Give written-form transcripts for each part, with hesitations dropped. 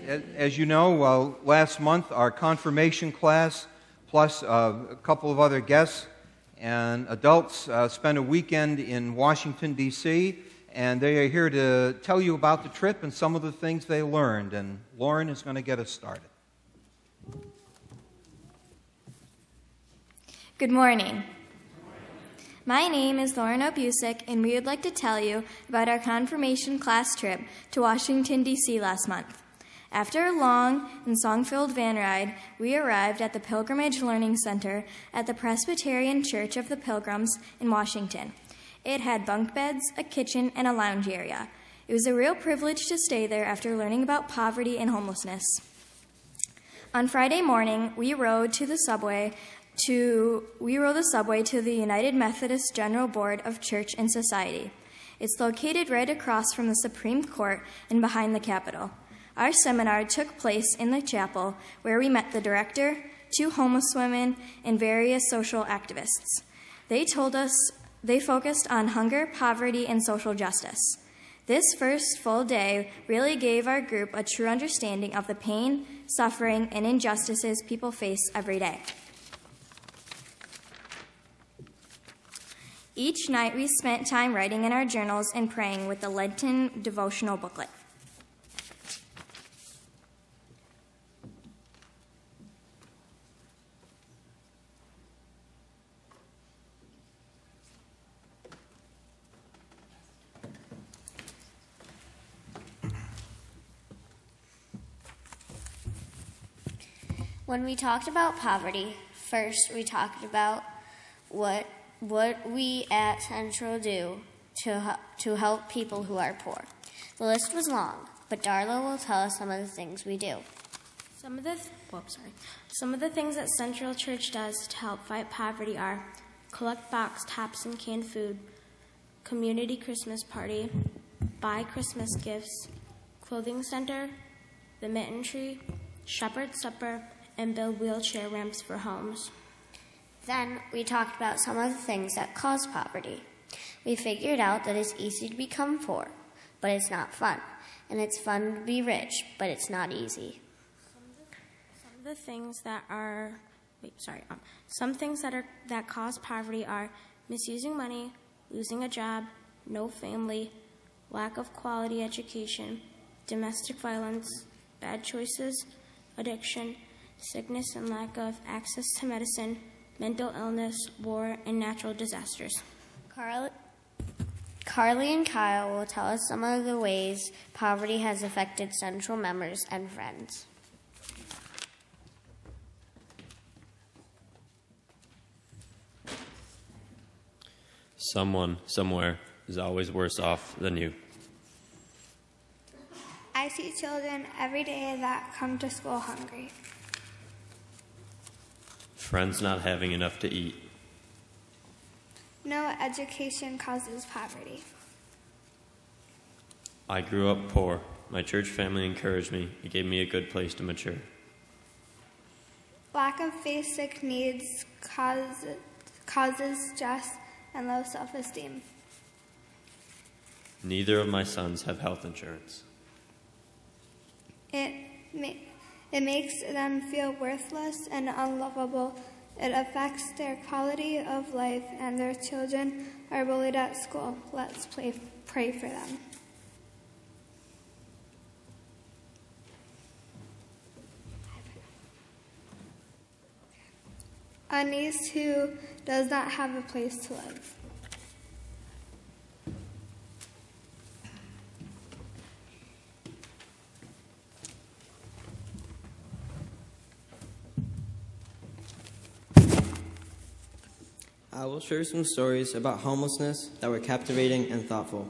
as you know, last month our confirmation class, plus a couple of other guests and adults, spent a weekend in Washington, D.C., and they are here to tell you about the trip and some of the things they learned. And Lauren is going to get us started. Good morning. My name is Lauren Obusick, and we would like to tell you about our confirmation class trip to Washington, D.C. last month. After a long and song-filled van ride, we arrived at the Pilgrimage Learning Center at the Presbyterian Church of the Pilgrims in Washington. It had bunk beds, a kitchen, and a lounge area. It was a real privilege to stay there after learning about poverty and homelessness. On Friday morning, we rode the subway to the United Methodist General Board of Church and Society. It's located right across from the Supreme Court and behind the Capitol. Our seminar took place in the chapel, where we met the director, 2 homeless women, and various social activists. They told us they focused on hunger, poverty, and social justice. This first full day really gave our group a true understanding of the pain, suffering, and injustices people face every day. Each night we spent time writing in our journals and praying with the Lenten devotional booklet. When we talked about poverty, first we talked about what we at Central do to help people who are poor. The list was long, but Darla will tell us some of the things we do. Some of the things that Central Church does to help fight poverty are collect box tops and canned food, community Christmas party, buy Christmas gifts, clothing center, the mitten tree, shepherd's supper, and build wheelchair ramps for homes. Then we talked about some of the things that cause poverty. We figured out that it's easy to become poor, but it's not fun. And it's fun to be rich, but it's not easy. Some things that cause poverty are misusing money, losing a job, no family, lack of quality education, domestic violence, bad choices, addiction, sickness and lack of access to medicine, mental illness, war, and natural disasters. Carly and Kyle will tell us some of the ways poverty has affected Central members and friends. Someone, somewhere, is always worse off than you. I see children every day that come to school hungry. Friends not having enough to eat. No education causes poverty. I grew up poor. My church family encouraged me. It gave me a good place to mature. Lack of basic needs causes stress and low self-esteem. Neither of my sons have health insurance. It makes them feel worthless and unlovable. It affects their quality of life, and their children are bullied at school. Let's pray for them. A niece who does not have a place to live. I will share some stories about homelessness that were captivating and thoughtful.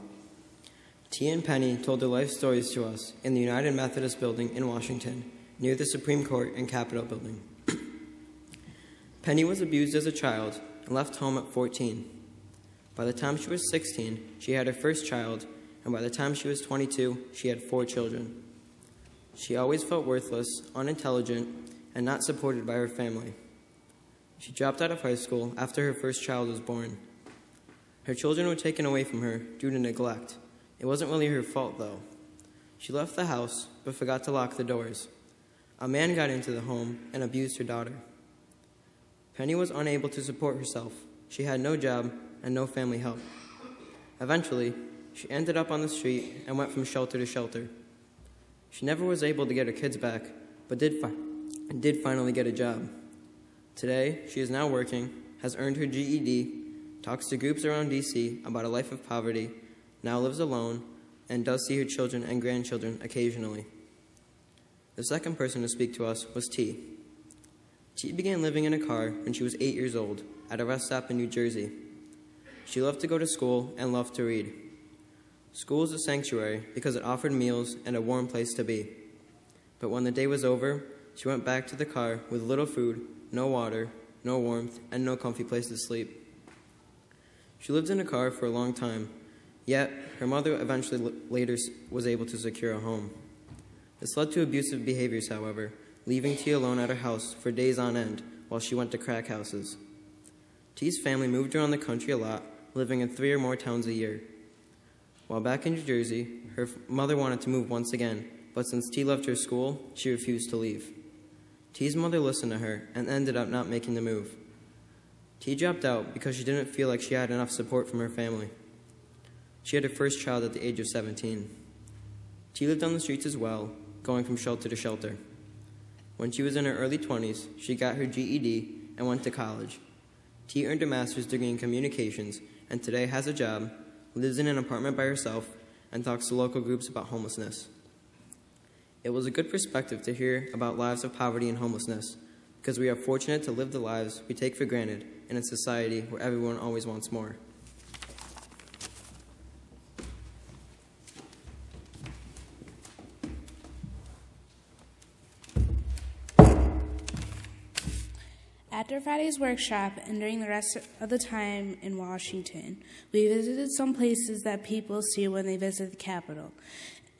T and Penny told their life stories to us in the United Methodist Building in Washington, near the Supreme Court and Capitol Building. Penny was abused as a child and left home at 14. By the time she was 16, she had her first child, and by the time she was 22, she had 4 children. She always felt worthless, unintelligent, and not supported by her family. She dropped out of high school after her first child was born. Her children were taken away from her due to neglect. It wasn't really her fault, though. She left the house, but forgot to lock the doors. A man got into the home and abused her daughter. Penny was unable to support herself. She had no job and no family help. Eventually, she ended up on the street and went from shelter to shelter. She never was able to get her kids back, but did finally get a job. Today, she is now working, has earned her GED, talks to groups around D.C. about a life of poverty, now lives alone, and does see her children and grandchildren occasionally. The second person to speak to us was T. T began living in a car when she was 8 years old at a rest stop in New Jersey. She loved to go to school and loved to read. School was a sanctuary because it offered meals and a warm place to be. But when the day was over, she went back to the car with little food, no water, no warmth, and no comfy place to sleep. She lived in a car for a long time, yet her mother eventually later was able to secure a home. This led to abusive behaviors, however, leaving T alone at her house for days on end while she went to crack houses. T's family moved around the country a lot, living in 3 or more towns a year. While back in New Jersey, her mother wanted to move once again, but since T left her school, she refused to leave. T's mother listened to her and ended up not making the move. T dropped out because she didn't feel like she had enough support from her family. She had her first child at the age of 17. T lived on the streets as well, going from shelter to shelter. When she was in her early 20s, she got her GED and went to college. T earned a master's degree in communications and today has a job, lives in an apartment by herself, and talks to local groups about homelessness. It was a good perspective to hear about lives of poverty and homelessness, because we are fortunate to live the lives we take for granted in a society where everyone always wants more. After Friday's workshop and during the rest of the time in Washington, we visited some places that people see when they visit the Capitol,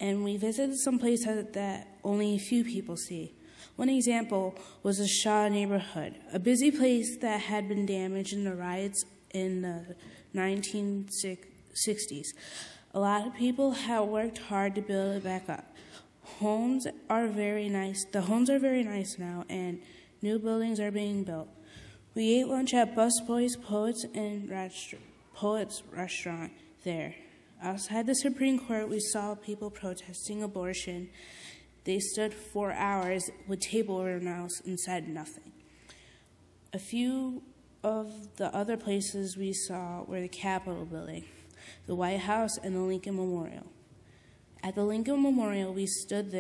and we visited some places that only a few people see. One example was the Shaw neighborhood, a busy place that had been damaged in the riots in the 1960s. A lot of people have worked hard to build it back up. Homes are very nice. The homes are very nice now, and new buildings are being built. We ate lunch at Busboys Poets Restaurant there. Outside the Supreme Court, we saw people protesting abortion. They stood for hours with table runouts and said nothing. A few of the other places we saw were the Capitol building, the White House, and the Lincoln Memorial. At the Lincoln Memorial, we stood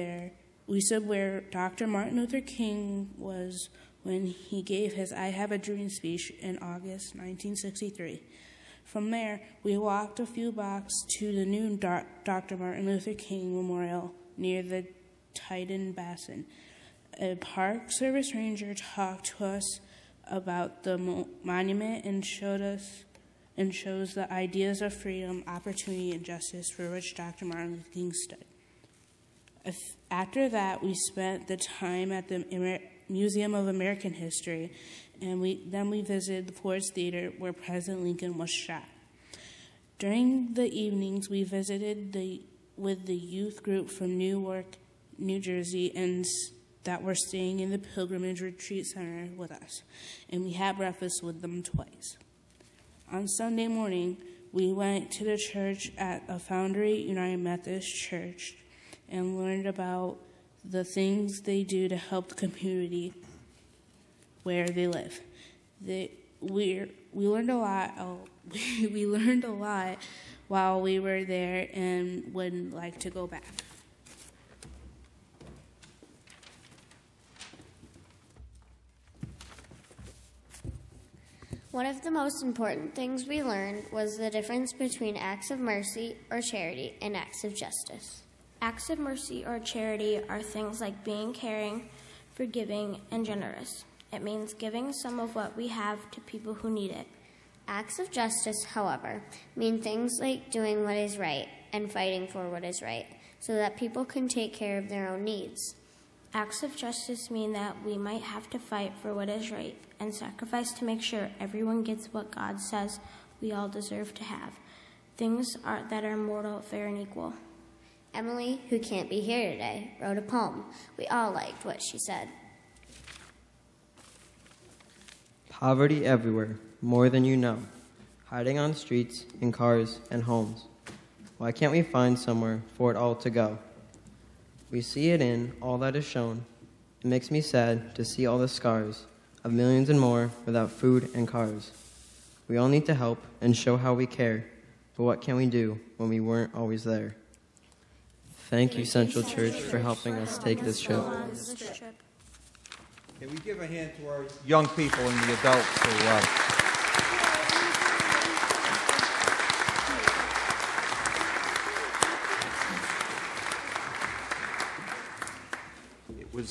where Dr. Martin Luther King was when he gave his I Have a Dream speech in August 1963. From there, we walked a few blocks to the new Dr. Martin Luther King Memorial near the Titan Basin. A Park Service ranger talked to us about the monument and shows the ideas of freedom, opportunity, and justice for which Dr. Martin Luther King stood. After that, we spent the time at the Museum of American History, and then we visited the Ford's Theater where President Lincoln was shot. During the evenings, we visited with the youth group from Newark, New Jersey, and that were staying in the Pilgrimage Retreat Center with us, and we had breakfast with them twice. On Sunday morning, we went to the church at a Foundry United Methodist Church and learned about the things they do to help the community where they live. We learned a lot. We learned a lot while we were there and would like to go back. One of the most important things we learned was the difference between acts of mercy or charity and acts of justice. Acts of mercy or charity are things like being caring, forgiving, and generous. It means giving some of what we have to people who need it. Acts of justice, however, mean things like doing what is right and fighting for what is right, so that people can take care of their own needs. Acts of justice mean that we might have to fight for what is right and sacrifice to make sure everyone gets what God says we all deserve to have. Things that are moral, fair, and equal. Emily, who can't be here today, wrote a poem. We all liked what she said. Poverty everywhere, more than you know, hiding on streets, in cars, and homes. Why can't we find somewhere for it all to go? We see it in all that is shown. It makes me sad to see all the scars of millions and more without food and cars. We all need to help and show how we care, but what can we do when we weren't always there? Thank you, Central Church, for helping us take this trip. Can we give a hand to our young people and the adults who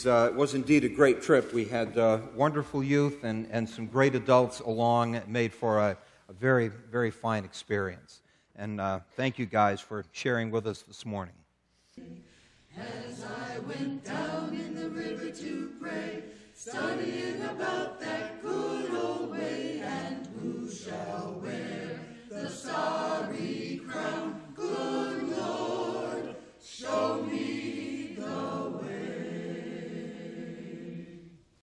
It was indeed a great trip. We had wonderful youth and some great adults along. It made for a very, very fine experience. And thank you guys for sharing with us this morning. As I went down in the river to pray, studying about that good